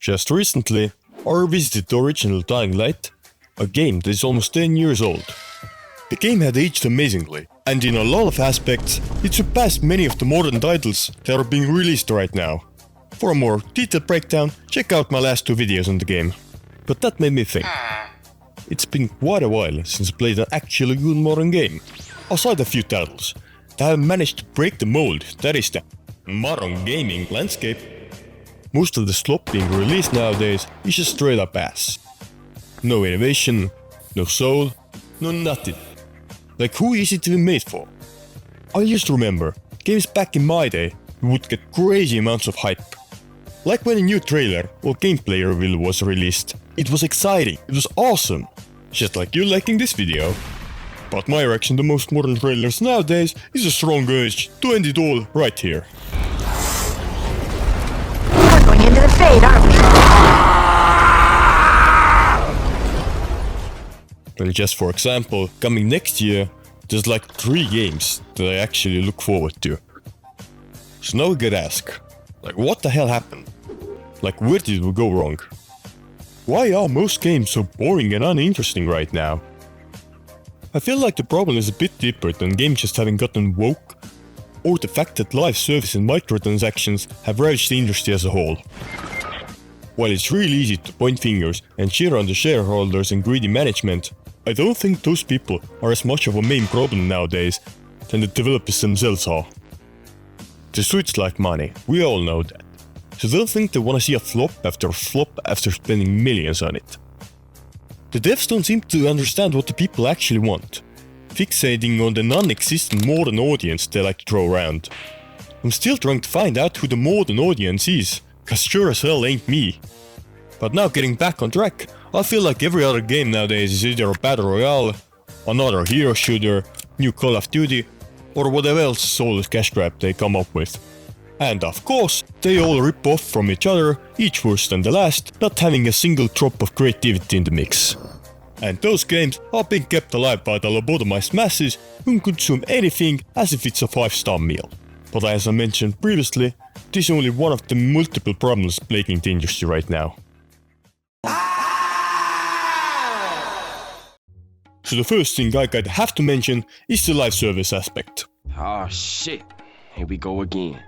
Just recently, I revisited the original Dying Light, a game that is almost 10 years old. The game had aged amazingly, and in a lot of aspects, it surpassed many of the modern titles that are being released right now. For a more detailed breakdown, check out my last 2 videos on the game. But that made me think. It's been quite a while since I played an actually good modern game. Aside a few titles that have managed to break the mold that is the modern gaming landscape, most of the slop being released nowadays is just straight up ass. No innovation, no soul, no nothing. Like, who is it even made for? I just remember, games back in my day would get crazy amounts of hype. Like when a new trailer or gameplay reveal was released. It was exciting, it was awesome. Just like you liking this video. But my reaction to most modern trailers nowadays is a strong urge to end it all right here. We're going into the fade, aren't we? And just for example, coming next year, there's like 3 games that I actually look forward to. So now we gotta ask, like, what the hell happened? Like, where did we go wrong? Why are most games so boring and uninteresting right now? I feel like the problem is a bit deeper than games just having gotten woke, or the fact that live service and microtransactions have ravaged the industry as a whole. While it's really easy to point fingers and cheer on the shareholders and greedy management, I don't think those people are as much of a main problem nowadays than the developers themselves are. The Switch like money, we all know that. So don't think they wanna see a flop after spending millions on it. The devs don't seem to understand what the people actually want, fixating on the non-existent modern audience they like to throw around. I'm still trying to find out who the modern audience is, cause sure as hell ain't me. But now getting back on track, I feel like every other game nowadays is either a battle royale, another hero shooter, new Call of Duty, or whatever else soulless cash grab they come up with. And of course, they all rip off from each other, each worse than the last, not having a single drop of creativity in the mix. And those games are being kept alive by the lobotomized masses who consume anything as if it's a 5-star meal. But as I mentioned previously, this is only one of the multiple problems plaguing the industry right now. So the first thing I gotta have to mention is the live service aspect. Oh shit, here we go again.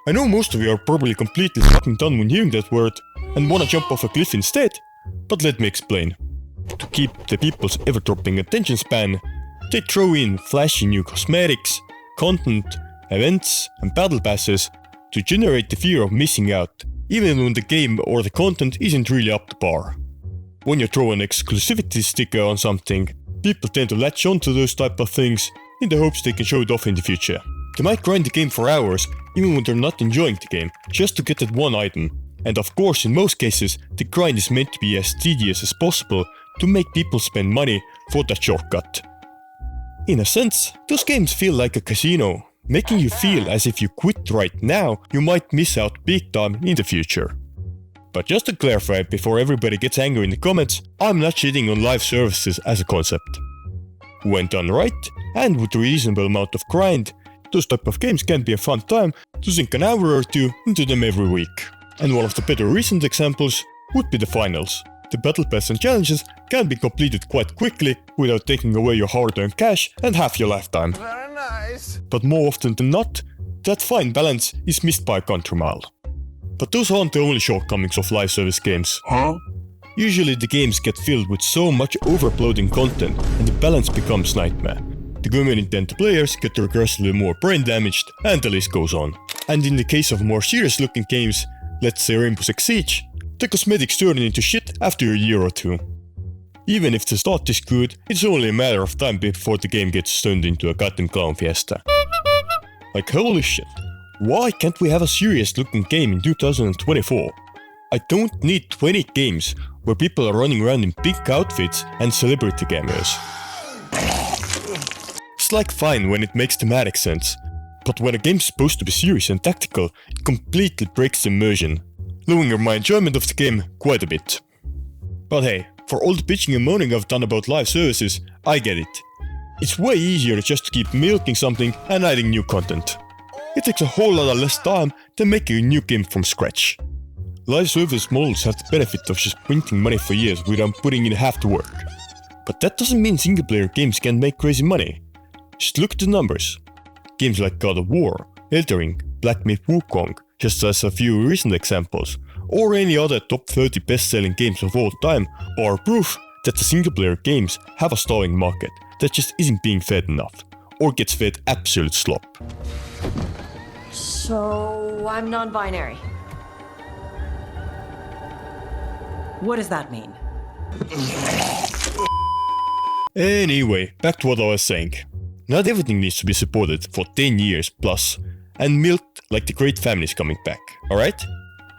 I know most of you are probably completely fucking done when hearing that word and wanna jump off a cliff instead, but let me explain. To keep the people's ever-dropping attention span, they throw in flashy new cosmetics, content, events and battle passes to generate the fear of missing out, even when the game or the content isn't really up to par. When you throw an exclusivity sticker on something, people tend to latch onto those type of things in the hopes they can show it off in the future. They might grind the game for hours, even when they're not enjoying the game, just to get that one item. And of course, in most cases, the grind is meant to be as tedious as possible to make people spend money for that shortcut. In a sense, those games feel like a casino, making you feel as if you quit right now, you might miss out big time in the future. But just to clarify before everybody gets angry in the comments, I'm not shitting on live services as a concept. When done right, and with a reasonable amount of grind, those type of games can be a fun time to sink an hour or 2 into them every week. And one of the better recent examples would be the finals. The battle pass and challenges can be completed quite quickly without taking away your hard-earned cash and half your lifetime. Very nice. But more often than not, that fine balance is missed by a country mile. But those aren't the only shortcomings of live service games. Usually the games get filled with so much overloading content and the balance becomes nightmare. The community and the players get regressively more brain damaged and the list goes on. And in the case of more serious looking games, let's say Rainbow Six Siege, the cosmetics turn into shit after a year or 2. Even if the start is good, it's only a matter of time before the game gets turned into a goddamn clown fiesta. Like, holy shit, why can't we have a serious looking game in 2024? I don't need 20 games where people are running around in pink outfits and celebrity cameos. It's like fine when it makes thematic sense, but when a game's supposed to be serious and tactical, it completely breaks the immersion, lowering my enjoyment of the game quite a bit. But hey, for all the bitching and moaning I've done about live services, I get it. It's way easier just to keep milking something and adding new content. It takes a whole lot less time than making a new game from scratch. live service models have the benefit of just printing money for years without putting in half the work. But that doesn't mean single player games can't make crazy money. Just look at the numbers. Games like God of War, Elden Ring, Black Myth Wukong, just as a few recent examples, or any other top 30 best-selling games of all time, are proof that the single player games have a stalling market that just isn't being fed enough, or gets fed absolute slop. So, I'm non-binary. What does that mean? Anyway, back to what I was saying. Not everything needs to be supported for 10 years plus and milked like the great families coming back, alright?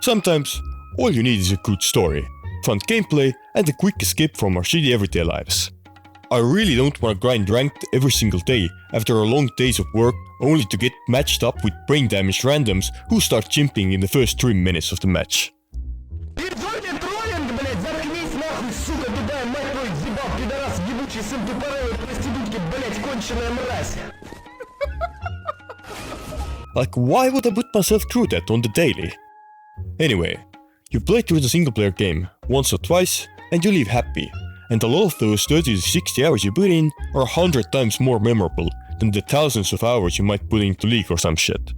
Sometimes, all you need is a good story, fun gameplay and a quick escape from our shitty everyday lives. I really don't want to grind ranked every single day after a long days of work only to get matched up with brain damaged randoms who start chimping in the first 3 minutes of the match. Like, why would I put myself through that on the daily? Anyway, you play through the single player game once or twice and you leave happy, and a lot of those 30 to 60 hours you put in are 100 times more memorable than the thousands of hours you might put into League or some shit.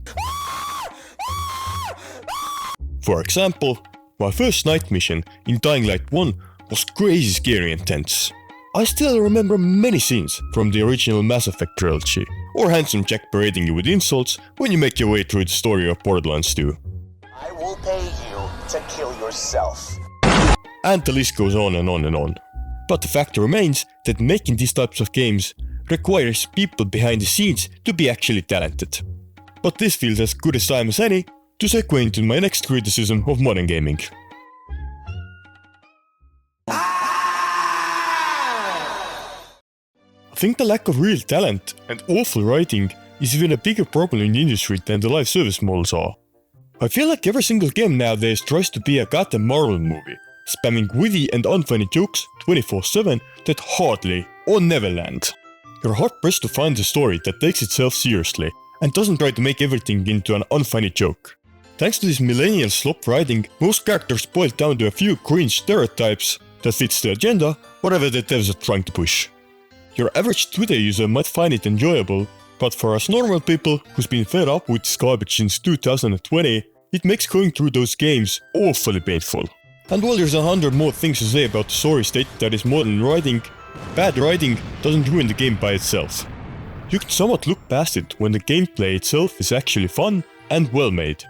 For example, my first night mission in Dying Light 1 was crazy scary and tense. I still remember many scenes from the original Mass Effect trilogy, or Handsome Jack berating you with insults when you make your way through the story of Borderlands 2. I will pay you to kill yourself. And the list goes on and on and on. But the fact remains that making these types of games requires people behind the scenes to be actually talented. But this feels as good a time as any to segue into my next criticism of modern gaming. I think the lack of real talent and awful writing is even a bigger problem in the industry than the live service models are. I feel like every single game nowadays tries to be a goddamn Marvel movie, spamming witty and unfunny jokes 24/7 that hardly or never land. You're hard pressed to find a story that takes itself seriously and doesn't try to make everything into an unfunny joke. Thanks to this millennial slop writing, most characters boil down to a few cringe stereotypes that fits the agenda, whatever the devs are trying to push. Your average Twitter user might find it enjoyable, but for us normal people who's been fed up with this garbage since 2020, it makes going through those games awfully painful. And while there's 100 more things to say about the sorry state that is modern writing, bad writing doesn't ruin the game by itself. You can somewhat look past it when the gameplay itself is actually fun and well made.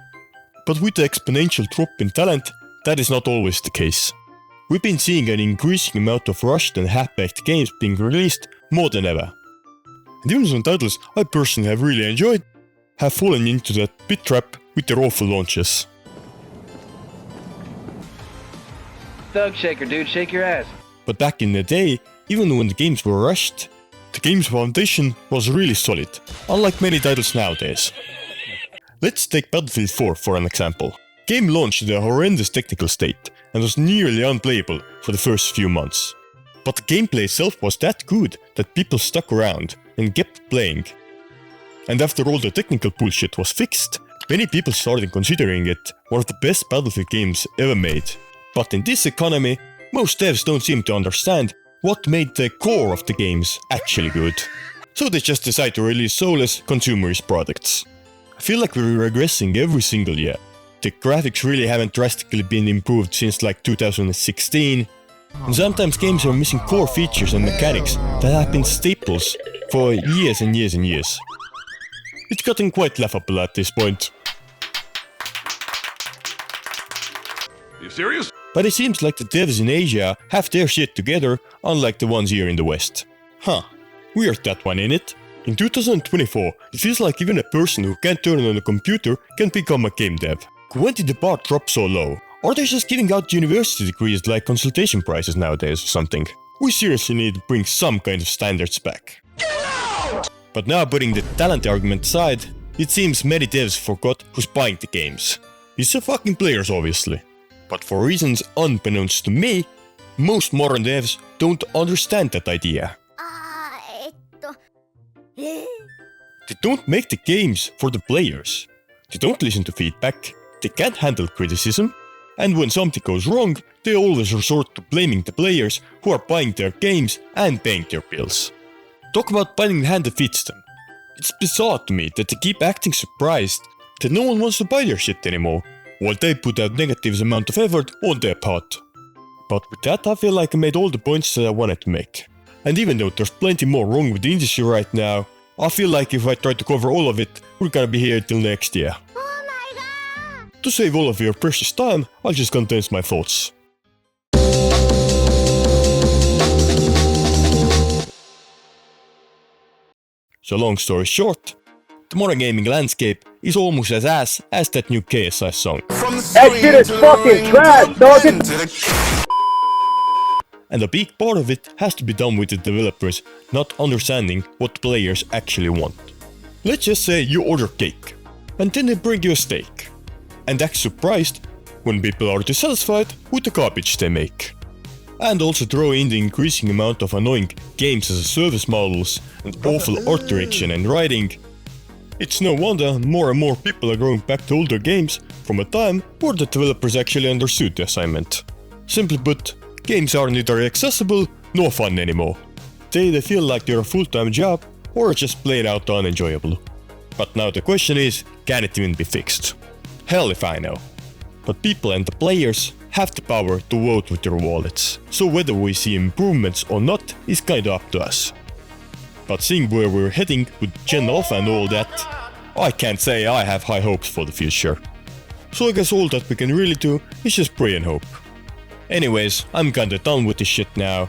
But with the exponential drop in talent, that is not always the case. We've been seeing an increasing amount of rushed and half-baked games being released more than ever. And even some titles I personally have really enjoyed have fallen into that pit trap with their awful launches. Thug shaker, dude, shake your ass. But back in the day, even when the games were rushed, the game's foundation was really solid, unlike many titles nowadays. Let's take Battlefield 4 for an example. Game launched in a horrendous technical state and was nearly unplayable for the first few months. But the gameplay itself was that good that people stuck around and kept playing. And after all the technical bullshit was fixed, many people started considering it one of the best Battlefield games ever made. But in this economy, most devs don't seem to understand what made the core of the games actually good. So they just decide to release soulless, consumerist products. I feel like we're regressing every single year. The graphics really haven't drastically been improved since like 2016. And sometimes games are missing core features and mechanics that have been staples for years and years and years. It's gotten quite laughable at this point. You serious? But it seems like the devs in Asia have their shit together, unlike the ones here in the West. Huh, weird that one, ain't it? In 2024, it feels like even a person who can't turn on a computer can become a game dev. When did the bar drop so low? Are they just giving out university degrees like consultation prizes nowadays or something? We seriously need to bring some kind of standards back. But now putting the talent argument aside, it seems many devs forgot who's buying the games. It's the fucking players obviously. But for reasons unbeknownst to me, most modern devs don't understand that idea. They don't make the games for the players. They don't listen to feedback, they can't handle criticism, and when something goes wrong, they always resort to blaming the players who are buying their games and paying their bills. Talk about biting the hand that feeds them. It's bizarre to me that they keep acting surprised that no one wants to buy their shit anymore, while they put out negative amount of effort on their part. But with that, I feel like I made all the points that I wanted to make. And even though there's plenty more wrong with the industry right now, I feel like if I try to cover all of it, we're gonna be here till next year. To save all of your precious time, I'll just condense my thoughts. So long story short, the modern gaming landscape is almost as ass as that new KSI song. That shit is fucking trash, dog! And a big part of it has to be done with the developers not understanding what players actually want. Let's just say you order cake, and then they bring you a steak, and act surprised when people are dissatisfied with the garbage they make. And also throw in the increasing amount of annoying games as a service models and awful art direction and writing. It's no wonder more and more people are going back to older games from a time where the developers actually understood the assignment. Simply put, games are neither accessible nor fun anymore. They either feel like they're a full-time job or just plain out unenjoyable. But now the question is, can it even be fixed? Hell if I know. But people and the players have the power to vote with their wallets, so whether we see improvements or not is kinda up to us. But seeing where we're heading with Gen Alpha and all that, I can't say I have high hopes for the future. So I guess all that we can really do is just pray and hope. Anyways, I'm kinda done with this shit now,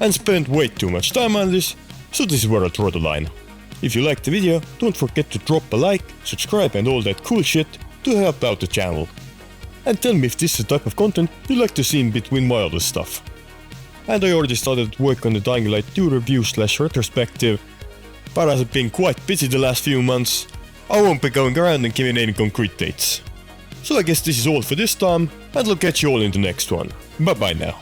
and spent way too much time on this, so this is where I draw the line. If you liked the video, don't forget to drop a like, subscribe and all that cool shit to help out the channel. And tell me if this is the type of content you like to see in between my other stuff. And I already started work on the Dying Light 2 review/retrospective, but as I've been quite busy the last few months, I won't be going around and giving any concrete dates. So I guess this is all for this time, and I'll catch you all in the next one. Bye bye now.